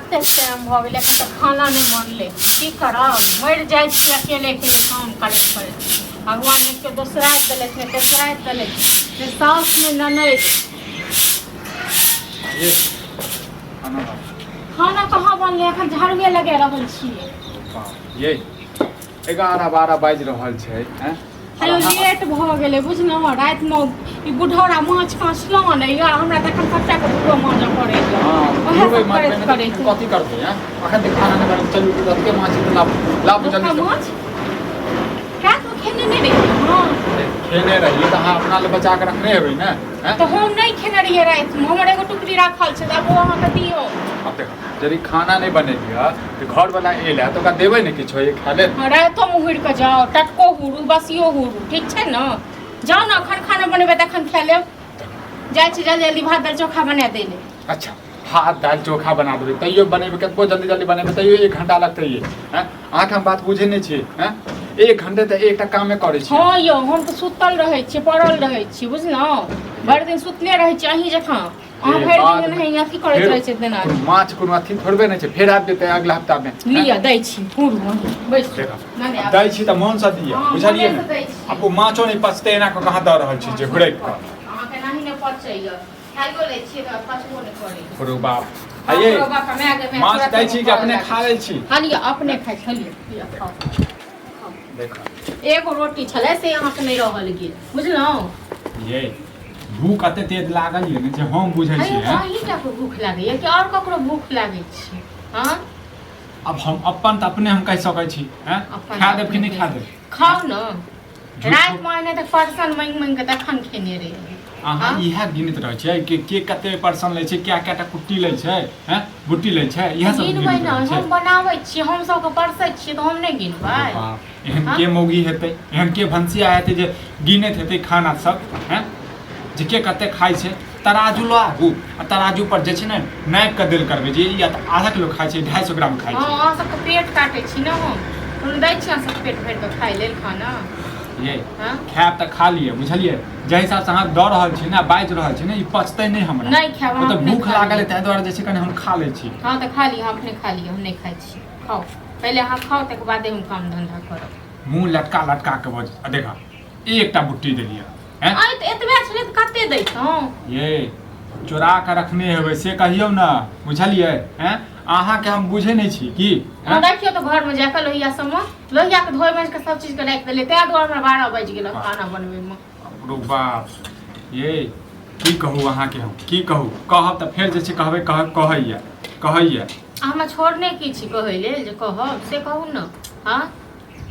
कते टाइम भ गेलै एखन तक खाना नहीं बनले की करब मर जाए छी अकेले के काम करैत करैत भगवान ने के दोसराइत देलक ने तेसराइत देलक ने साउस ने ननद ये खाना कहाँ बनले एखन झाड़ुए लगा रहल छियै ये 11-12 बाजि रहल छै हैं हेलो लेट भ गेलै बुझलहुँ राति में ई बुढ़ौरा माछ काँचलहुँ ने या हमरा तखन सबटा के बुढ़ो माछ पड़ै ओहे सब करैत कथी करबै हैं अखन तक खाना नहीं बने चलू के माछ लाभ जल्दी माछ क्या तो खेने नहीं रही हां खेने रहिए तो अहाँ अपना ले बचा के रखने हेबै ने तो हम नहीं खेने रहिए रात में हमर एगो टुकड़ी राखल छै अब वो अहाँ के दियो अब देखो यदि खाना नहीं बनेलिए तो घर वाला एला तो का देबै ने किछो ये खा ले रातो में हुड़ के जाओ टटको हुड़ू बसियो हुड़ू ठीक छै ना जाओ ना अखन खाना बनेबै त अखन खा लेब जाय छी जल्दी जल्दी भात दाल चोखा बना दे ले अच्छा भात दाल चोखा बना देबै तैयो बनेबै कतबो जल्दी जल्दी बनेबै तैयो 1 घंटा लगतै ये हैं अहाँके हम बात बुझे नहीं छी हैं 1 घंटे त एकटा कामे करै छी हां यौ हम त सुतल रहै छी पड़ल रहै छी बुझलहुँ भरि दिन सुतले रहै छी अहीं जकाँ अहाँ भरि दिन नहीं अथी करैत रहै छी देना माछ कोनो अथी थोड़बे नहीं छै फेर आबि जेतै अगला हफ्ता में लिया दै छी पूरू बैस दै छी त मोन से दिया बुझलिए ने अब वो माछो नहीं पचते एना को कहां द रहल छी जे घुरैक क अहाँ के नहीं ने पचैया खाइयो लै छी त पचबो नहीं करै रो बाप आइए माछ दै छी कि अपने खा लै छी खाली अपने खाइ छलिए खाओ देखो एगो रोटी छले से अहाँ के नहीं रहल गेल बुझलहुँ ये भूख अते तेज लागल ये ने जे हम बुझै छी हैं अहीं टा को भूख लागैया कि और ककरो भूख लागै छै हां अब हम अपन त अपने हम कह सकै छी हैं खा देब कि नहीं खा देब खाओ न रात में तक परसन मांग मांग के तखन खेने रहे अहाँ इहा गिनत रहै छै कि के कते परसन लै छै क्या टा कुट्टी लै छै हैं बुट्टी लै छै इहा सब गिनबै न हम बनाबै छी हम सब के परसै छी त हम नहीं गिनबै एहन के मौगी हेतै एहन के भंसिया हेतै जे गिनत हेतै खाना सब हैं जे के कते खाइ छै तराजू लो आगू आ तराजू पर जे छै ने नापि के देल करबै जे या त आधा किलो खाइ छै 250 ग्राम खाइ छै हां सब के पेट काटै छी न हम दै छी सब पेट भर के खाइ लेल खाना ये खायब त खा लिए बुझलिए जे हिसाब से अहाँ दऽ रहल छी ना बाजि रहल छी ने ई पचतै नहीं हमरा नहीं खायब हम त भूख लागल है तै दुआरे जे छै कने हम खा लै छी हां त खा ली हम अपने खा ली हम नहीं खाइ छी खाओ पहले अहाँ खाओ तक बादे हम काम धंधा करब मुंह लटका लटका के बज देखा एकटा बुट्टी देलिए हैं आइ त एतबे छले त कते दैतौ ये चोरा के रखने हेबै से कहियौ ना बुझलिए हैं अहाँ के हम बुझे नहीं छी की हां देखियो तो घर में जाके लोहिया सब में लोहिया के धोइ मांज के सब चीज के राख देले तै द्वार में 12 बज गेल खाना बनवे में रो बाप ये की कहू अहाँ के हम की कहू कहब त फेर जे छै कहबै कहैया हम छोड़ने की छी कहै लेल जे कहब से कहू न हां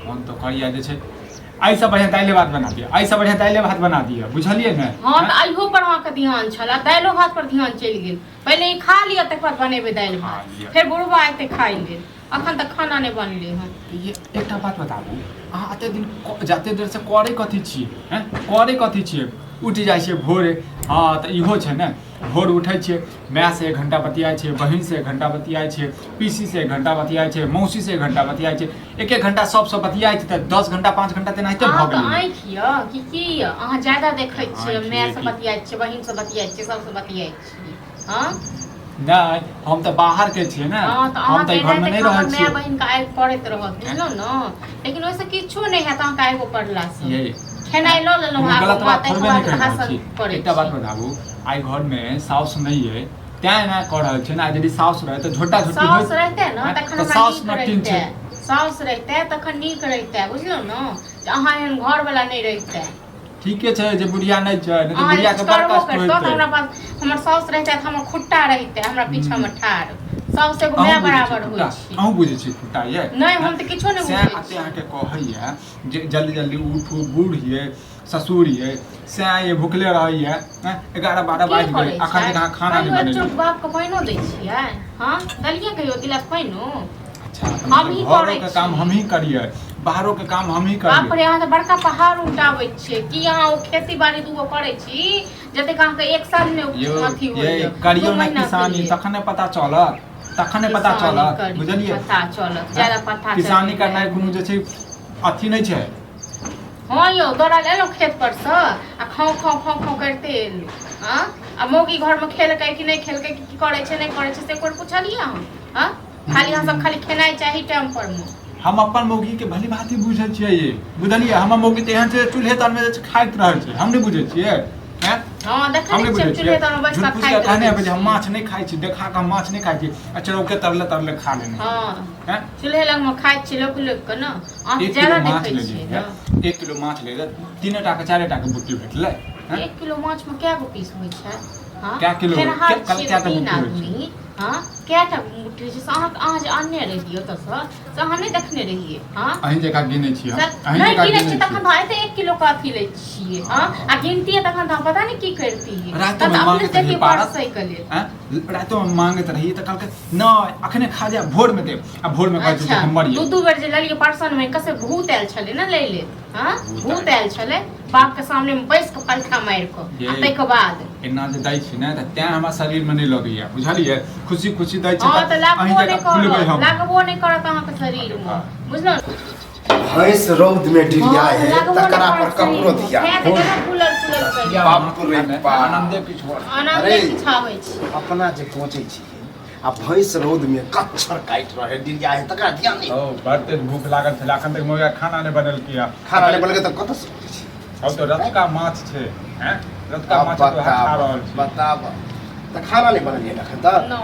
हम तो करिया जे छै ऐसा बढ़िया दाइले भात बना दिया ऐसा बढ़िया दाइले भात बना दिया बुझलिए ने हां त आइहो पर अहाँ के ध्यान छला दाइलो भात पर ध्यान चलि गेल पहले ई खा लिया तक बाद बनेबे दाइल भात फिर बुढ़वा आते खाइ लेल अखन तक खाना नहीं बनले हम ये एकटा बात बताबू अहाँ एते दिन जाते देर से करे कथी छी हैं करे कथी छी उठ जाइ छै भोरे हां त इहो छै ने भोर उठै छियै माय से 1 घंटा बतियाइ छै बहिन से 1 घंटा बतियाइ छै पीसी से 1 घंटा बतियाइ छै मौसी से 1 घंटा बतियाइ छै 1 घंटा सब बतियाइ छै त 10 घंटा 5 घंटा तेनाहिते भ गेल आइ किया की अहाँ ज्यादा देखै छियै माय से बतियाइ छियै बहिन से बतियाइ छियै सब से बतियाइ छियै हां नहीं हम तो बाहर के छियै ना हम तो घर में नहीं रहै छियै बहिन का आइ करैत रहत बुझलौ न लेकिन ओइसे किछो नहीं है त अहाँ काहे को पड़ला से खेनाइ ल लेलौ गलत बात थोड़बे नहीं करै छी एकटा बात बताबू आई घर में साउस नहीं है तै ना कर रहल छै ना यदि साउस रहे त झोटा झोटी साउस रहते न तखन साउस नटिन छै साउस रहते तखन नीक रहते बुझलौ न जे अहाँ एहन घर वाला नहीं रहते ठीके छै जे बुढ़िया नहीं छै नहीं तो बुढ़िया के बड़ कष्ट होइते हमरा पास हमर साउस रहते त हमर खुट्टा रहते हमरा पीछा में ठाड़ साउस एगो मैं बराबर होई छी अहू बुझै छी खुट्टा ये नहीं हम त किछो नहीं बुझै छी से अहाँ के कहैया जे जल्दी जल्दी उठू बूढ़ ये ससुर ये से ये भूखले रहैया 11-12 बाजि गेलै अखन तक अहाँ खाना नहीं बनेलियै चुप बाप के पाइनो दै छियै हां दलिया कहियो गिलास पाइनो अच्छा हम ही घरों के काम हम ही करिए बाहरों के काम हम ही करिए बाप रे अहाँ त बड़का पहाड़ उठाबै छियै कि अहाँ ओ खेती बाड़ी दुगो करै छी जते अहाँ के एक साल में अथी होय ये करियो ना किसानी तखने पता चलत बुझलिए पता चलत ज्यादा पता किसानी करनाइ कोनो जे छै अथी नहीं छै हाँ यो दौड़ा ले लो खेत पर से आ खाओ खाओ खाओ खाओ करते एलू हाँ आ मौगी घर में खेल के कि नहीं खेल के की करे छे नहीं करे छे से कोई पूछलिए हम हाँ खाली हम सब खाली खेनाइ चाही टाइम पर में हम अपन मौगी के भली भांति बुझे छियै ये बुझलिए हमर मौगी त एहन छै चूल्हे तर में खाइत रहै छै हम नहीं बुझे छियै हैं हां देखै छियै चूल्हे तर में बैठ के खाइत कहने है हम माछ नहीं खाइ छी देखा के हम माछ नहीं खाइ छी अच्छा ओके तरले खा लेने हां हैं चूल्हे लग में खाइ छी लोक के ना आंख ज्यादा देखै छियै 1 किलो माछ ले 3 टा के 4 टा के बुट्टी भेटले 1 किलो माछ में क्या गो पीस होइ छै हां क्या किलो क्या आदमी हां क्या मुट्ठी छै अहाँ जे अन्य रहियो त से अहाँ नहीं देखने रहिए हां अहीं जका गिनै छी अहीं जका गिनै छी तखन तो एते 1 किलो का अथी लै छियै हां आ गिनती तखन तो पता नहीं की करती है रात में मांगे देखिए परसै के लिए हैं रात में मांगत रही त कहलकै न अखने खा जा भोर में दे आ भोर में कहै छै हमर ये दू बेर जे ललिए परसन में कसे भूत आयल छले ना ले ले हां भूत आयल छले बाप के सामने में बैस के पलथा मार के आ तै के बाद एना जे दै छी ने त त्या हमरा शरीर में नहीं लगैया बुझलिए खुशी खुशी दै छी हां त लागबो नहीं करत अहाँ के शरीर में बुझलो भैंस रौद में डिरिया है तकरा पर कपड़ो दिया बाप रे बाप आनंदे किछु आनंदे छाबै छी अपना जे कोचै छी आ भैंस रौद में कच्छर काट रहे डिरिया है तकरा ध्यान नहीं ओ बड़ते भूख लागल छला अखन तक मोया खाना नहीं बनल किया खाना नहीं बनल त कत से कोचै छी अब तो रत का माछ छै हैं रत का माछ तो खा रहल छी बताब त खाना नहीं बनल है अखन त नो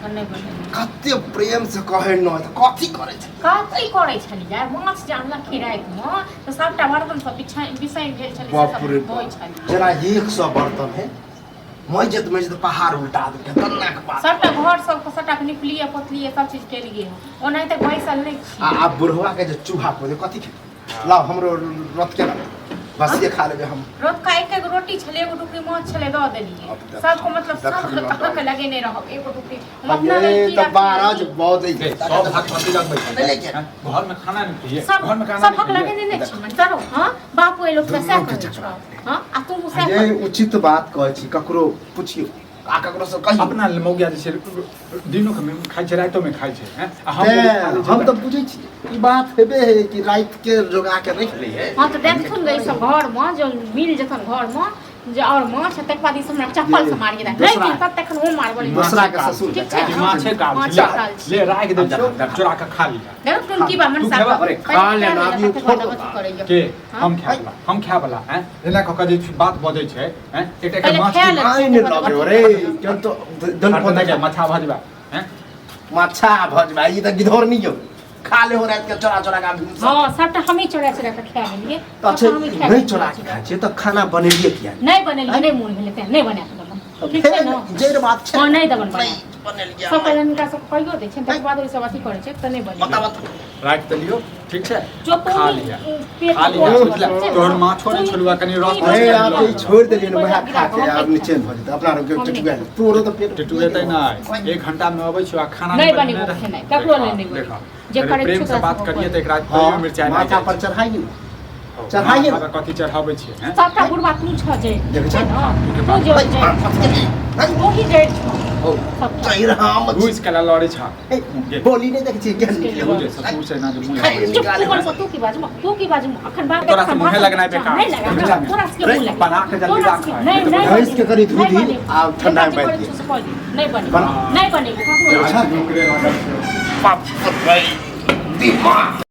नहीं बनल कते प्रेम से कहे न त कथि करे छै कथि करे छलियै माछ जे अनलक खिराइत में त सबटा बर्तन सब बिसाइ गेल छलै बाप रे सब धोइ छलियै जना 100 बर्तन है मस्जिद पहाड़ उल्टा दे कन्ना के पास सबटा घर सब के सबटा निपलिए पोतलिए सब चीज केलिए ओनाहिते बैसल नहीं छी आ बुढ़वा के जे चूहा को कथि के लाओ हमरो रत के बस ये खा लेबे हम रोज का एक रोटी छले एगो टुकड़ी माछ छले द देलिए सबको मतलब सब अहाँ के लगे नहीं रहब एगो टुकड़ी हम अपना ये लड़की त बारज बहुत है सब हाथ मती लगबै छै घर में खाना नहीं खाइए घर में खाना सब हक लगे नहीं छी चलो हां बापू ए लोग कैसे करे छ हां आ तुम उसे ये उचित बात कहै छी ककरो पुछियो आ ककरो से कहियो अपना मौगिया जे छै दिनो के खाइ छै रातो में खाइ छै हैं हम तो बुझै छी ई बात हेबे है कि रात के जोगा के रख ली है हां तो देखथुन गई सब घर में जो मिल जथन घर में जे और माछ तक बाद ई सब हमरा चप्पल से मार के नहीं तब तक हम मारबली दूसरा के ससुर ठीक छै माछे काल ले राख दे चोरा के खा लिया देखथुन की बा मन साफ अरे खा लेना अभी छोड़ के हम खाय वाला हैं एना क के जे बात बजै छै हैं एकटा के माछ आई ने लगे रे केन तो दल पता के माछा भजबा हैं माछा भजबा ई त गिधोर नहीं हो खा ले हो रात के चोरा चोरा का हां सबटा हम ही चोरा चोरा के खा लेलिए अच्छा नहीं चोरा के खाइ छै त खाना बनेलिए किया नहीं बनेलिए नहीं मन भेले त नहीं बना के ठीक छै न जे बात छै हां नहीं दबन बनेलिए सब कलनका सब कहियो दे छै तक बाद ओइ सब अथी करे छै त नहीं बने बता राख देलियो ठीक छै जो खा लिया तोहर माछो नहीं छोड़ुआ कनी रस अरे आप ई छोड़ देलिए न वह खा के अब नीचे भ जेत अपना के टटुआ तोरो त पेट टटुएतै नहीं 1 घंटा में अबै छै आ खाना नहीं बने खेनाइ ककरो नहीं देखा जे करे प्रेम से बात करिए त एकरा मिर्चाई माथा पर चढ़ाइए चढ़ाइए ना कथि चढ़ाबै छै हैं सबटा बुढ़वा तू छ जे देख छै तू जो जे ओही जे ओ चई राम रुइस कला लड़े छ बोली नहीं देख छी ज्ञान हो जे ससुर से ना जे मुंह तू की बाजू अखन बात तोरा से मुंह लगनाइ बेकार नहीं लगा तोरा से बोल बना के जल्दी राख नहीं नहीं भैंस के करी दूधी आ ठंडा में बैठ नहीं बने नहीं बने अच्छा पाप भाई दिमाग